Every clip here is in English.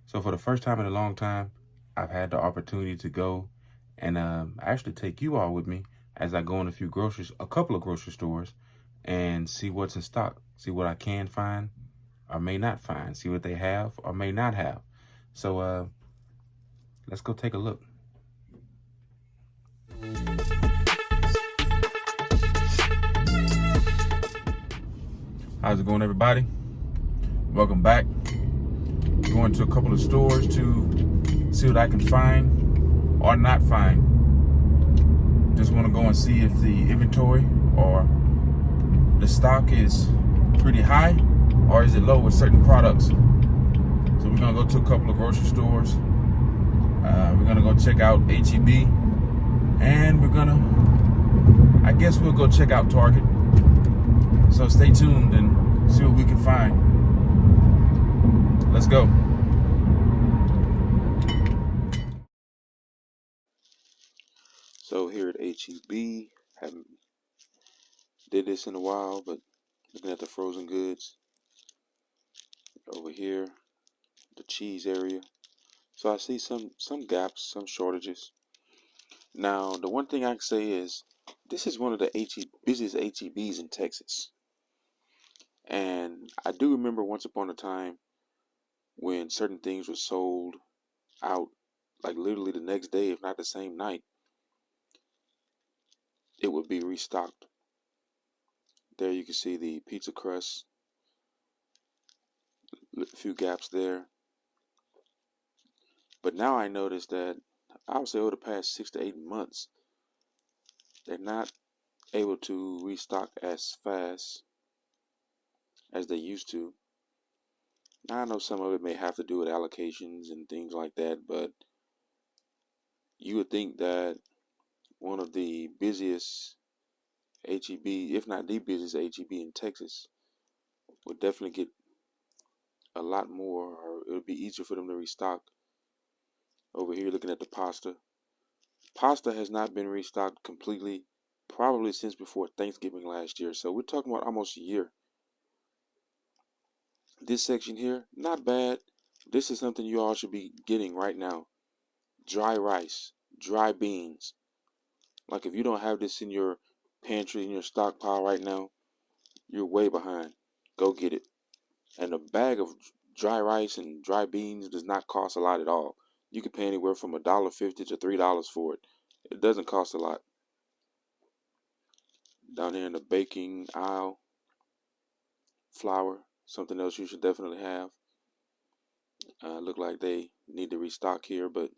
So for the first time in a long time, I've had the opportunity to go and actually take you all with me as I go in a couple of grocery stores, and see what's in stock, see what I can find or may not find, see what they have or may not have. So let's go take a look. How's it going, everybody? Welcome back. Going to a couple of stores to see what I can find or not find. Just want to go and see if the inventory or the stock is pretty high or is it low with certain products. So we're gonna go to a couple of grocery stores. We're gonna go check out H-E-B, and I guess we'll go check out Target. So stay tuned and see what we can find. Let's go. So here at H-E-B, haven't did this in a while, but looking at the frozen goods over here, the cheese area. So I see some gaps, some shortages. Now, the one thing I can say is this is one of the busiest H-E-Bs in Texas. And I do remember once upon a time when certain things were sold out, like literally the next day, if not the same night, it would be restocked. There you can see the pizza crust, a few gaps there. But now I notice that I would say over the past 6 to 8 months, they're not able to restock as fast as they used to. Now I know some of it may have to do with allocations and things like that, but you would think that one of the busiest HEB, if not the busiest HEB in Texas, would definitely get a lot more, or it would be easier for them to restock. Over here, looking at the pasta. Pasta has not been restocked completely, probably since before Thanksgiving last year. So we're talking about almost a year. This section here, not bad. This is something you all should be getting right now. Dry rice, dry beans. Like if you don't have this in your pantry, in your stockpile right now, you're way behind. Go get it. And a bag of dry rice and dry beans does not cost a lot at all. You can pay anywhere from $1.50 to $3 for it. It doesn't cost a lot. Down here in the baking aisle, flour, something else you should definitely have. Look like they need to restock here, but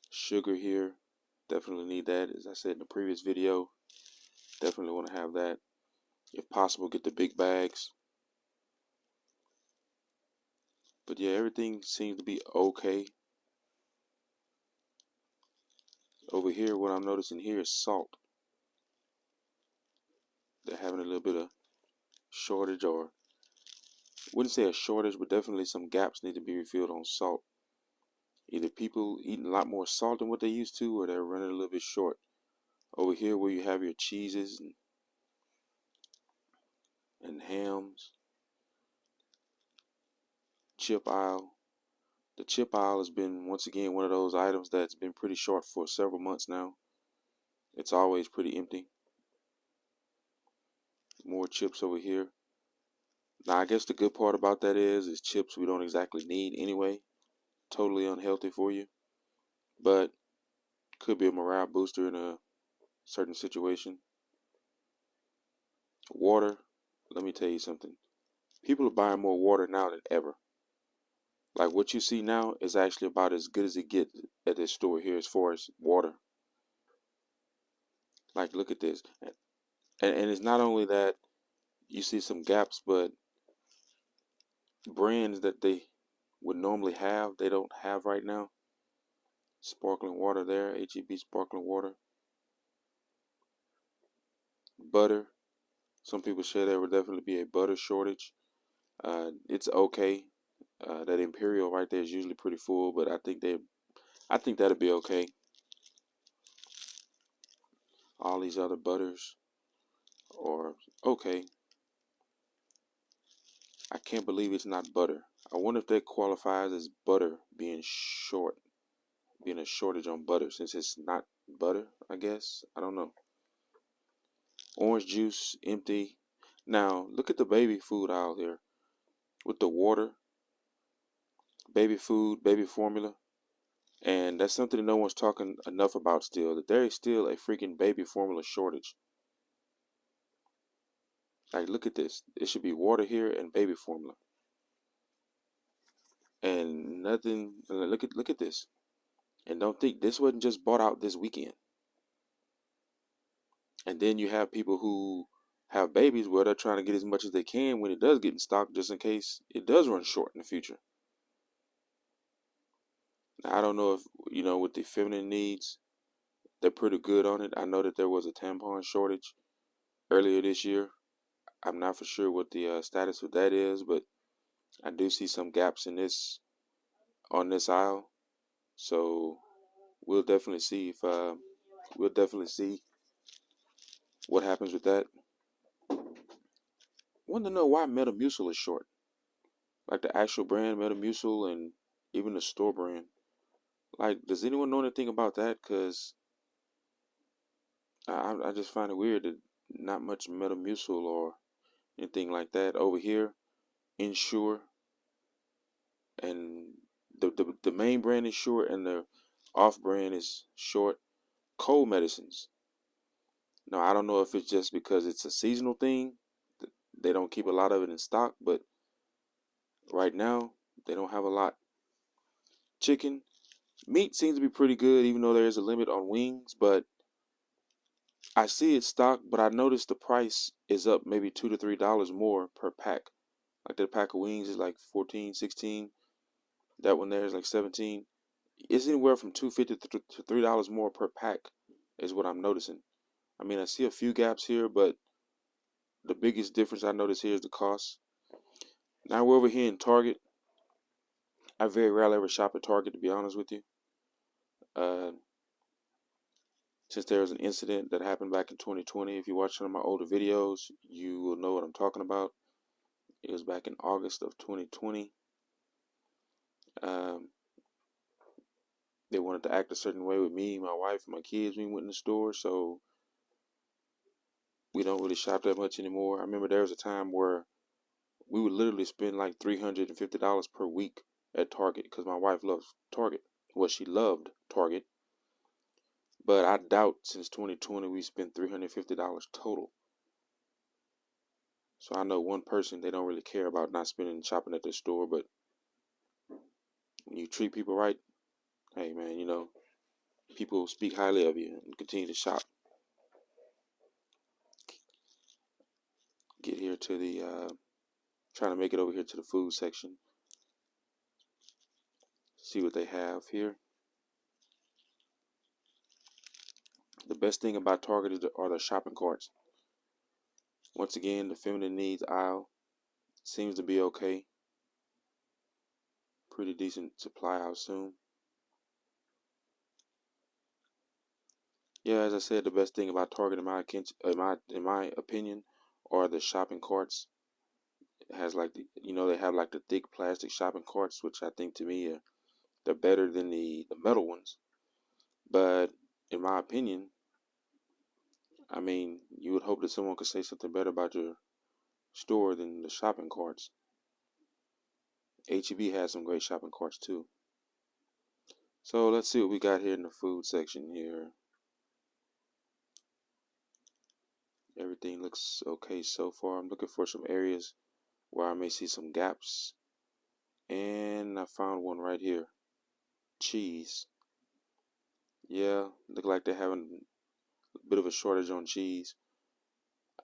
sugar here, definitely need that. As I said in the previous video, definitely want to have that. If possible, get the big bags. But yeah, everything seems to be okay. Over here, what I'm noticing here is salt. They're having a little bit of shortage, or wouldn't say a shortage, but definitely some gaps need to be refilled on salt. Either people eating a lot more salt than what they used to, or they're running a little bit short. Over here where you have your cheeses and hams, chip aisle. The chip aisle has been, once again, one of those items that's been pretty short for several months now. It's always pretty empty. More chips over here. Now, I guess the good part about that is chips we don't exactly need anyway. Totally unhealthy for you, but could be a morale booster in a certain situation. Water, let me tell you something. People are buying more water now than ever. Like what you see now is actually about as good as it gets at this store here as far as water. Like look at this. And it's not only that you see some gaps, but brands that they would normally have, they don't have right now. Sparkling water there, HEB sparkling water. Butter. Some people say there would definitely be a butter shortage. It's okay. That Imperial right there is usually pretty full, but I think that'll be okay. All these other butters are okay. I can't believe it's not butter. I wonder if that qualifies as butter being a shortage on butter since it's not butter, I guess. I don't know. Orange juice, empty. Now, look at the baby food aisle here with the water, baby food, baby formula. And that's something that no one's talking enough about still, that there is still a freaking baby formula shortage. Like, look at this. It should be water here and baby formula. And nothing, look at this. And don't think this wasn't just bought out this weekend. And then you have people who have babies where they're trying to get as much as they can when it does get in stock, just in case it does run short in the future. Now, I don't know if, with the feminine needs, they're pretty good on it. I know that there was a tampon shortage earlier this year. I'm not for sure what the status of that is, but I do see some gaps in this on this aisle. So we'll definitely see if we'll definitely see what happens with that. Want to know why Metamucil is short, like the actual brand Metamucil and even the store brand. Like, does anyone know anything about that? Because I just find it weird that not much Metamucil or anything like that over here. Ensure and the main brand is short and the off brand is short. Cold medicines. Now I don't know if it's just because it's a seasonal thing. They don't keep a lot of it in stock, but right now they don't have a lot. Chicken, meat seems to be pretty good, even though there is a limit on wings. But I see it stocked, but I noticed the price is up maybe $2 to $3 more per pack. Like that pack of wings is like 14, 16. That one there is like 17. It's anywhere from $2.50 to $3 more per pack, is what I'm noticing. I mean, I see a few gaps here, but the biggest difference I notice here is the cost. Now we're over here in Target. I very rarely ever shop at Target, to be honest with you. Uh, since there was an incident that happened back in 2020, if you watch some of my older videos, you will know what I'm talking about. It was back in August of 2020. Um, they wanted to act a certain way with me, my wife, and my kids when we went in the store, so we don't really shop that much anymore. I remember there was a time where we would literally spend like $350 per week at Target because my wife loves Target. Well, she loved Target, but I doubt since 2020 we spent $350 total. So I know one person, they don't really care about not spending shopping at their store, but when you treat people right, hey man, people speak highly of you and continue to shop. Get here to the trying to make it over here to the food section. See what they have here. The best thing about Target are the shopping carts. Once again, the feminine needs aisle seems to be okay. Pretty decent supply, I assume. Yeah, as I said, the best thing about Target, in my opinion, are the shopping carts. It has like they have like the thick plastic shopping carts, which I think to me they're better than the metal ones. But in my opinion, I mean, you would hope that someone could say something better about your store than the shopping carts. HEB has some great shopping carts too. So let's see what we got here in the food section here. Everything looks okay so far. I'm looking for some areas where I may see some gaps. And I found one right here. Cheese. Yeah, look like they're having a bit of a shortage on cheese.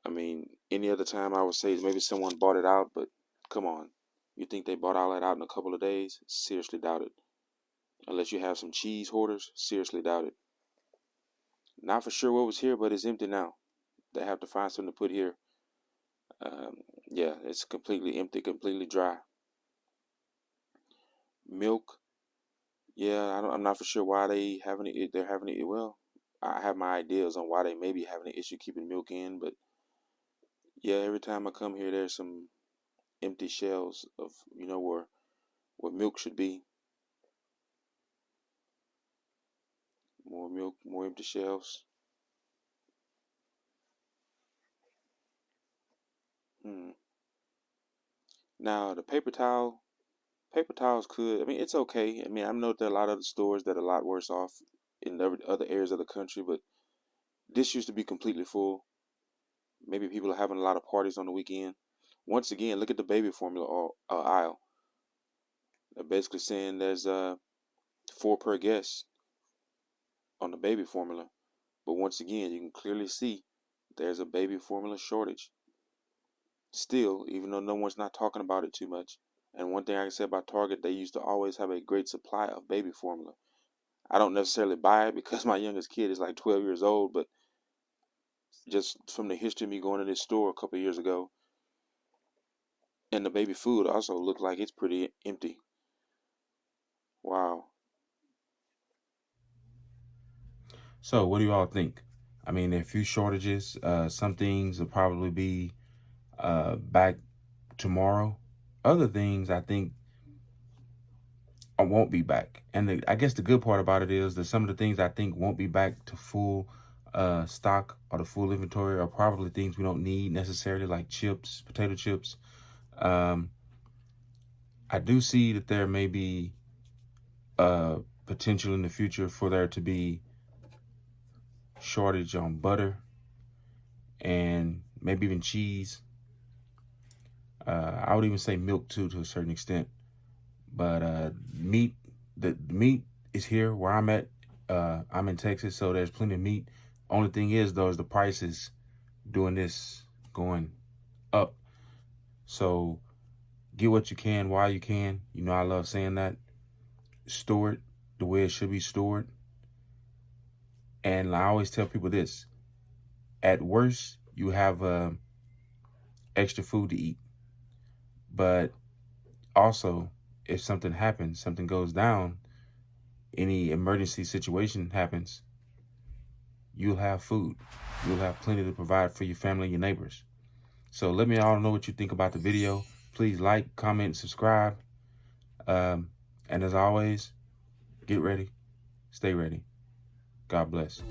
I mean, any other time I would say maybe someone bought it out, but come on. You think they bought all that out in a couple of days? Seriously doubt it. Unless you have some cheese hoarders, seriously doubt it. Not for sure what was here, but it's empty now. They have to find something to put here. Yeah, it's completely empty, completely dry. Milk, yeah, I'm not for sure why they're having it. Well, I have my ideas on why they may be having an issue keeping milk in, but yeah, every time I come here, there's some empty shelves of where what milk should be. More milk, more empty shelves. Now the paper towels could, I mean, it's okay. I mean, I know there are a lot of other stores that are a lot worse off in other areas of the country, but this used to be completely full. Maybe people are having a lot of parties on the weekend. Once again, look at the baby formula aisle. They're basically saying there's 4 per guest on the baby formula. But once again, you can clearly see there's a baby formula shortage. Still, even though no one's not talking about it too much. And one thing I can say about Target, they used to always have a great supply of baby formula. I don't necessarily buy it because my youngest kid is like 12 years old, but just from the history of me going to this store a couple of years ago, and the baby food also looked like it's pretty empty. Wow. So, what do you all think? I mean, there are a few shortages. Some things will probably be back tomorrow. Other things, I think, I won't be back. And I guess the good part about it is that some of the things I think won't be back to full stock or the full inventory are probably things we don't need necessarily, like chips, potato chips. Um, I do see that there may be potential in the future for there to be shortage on butter and maybe even cheese. I would even say milk too, to a certain extent. But meat, the meat is here where I'm at. I'm in Texas, so there's plenty of meat. Only thing is, though, is the prices doing this going up. So get what you can while you can. You know, I love saying that. Store it the way it should be stored. And I always tell people this: at worst, you have extra food to eat. But also, if something happens, something goes down, any emergency situation happens, you'll have food. You'll have plenty to provide for your family and your neighbors. So let me all know what you think about the video. Please like, comment, subscribe. Um, and as always, get ready, stay ready. God bless.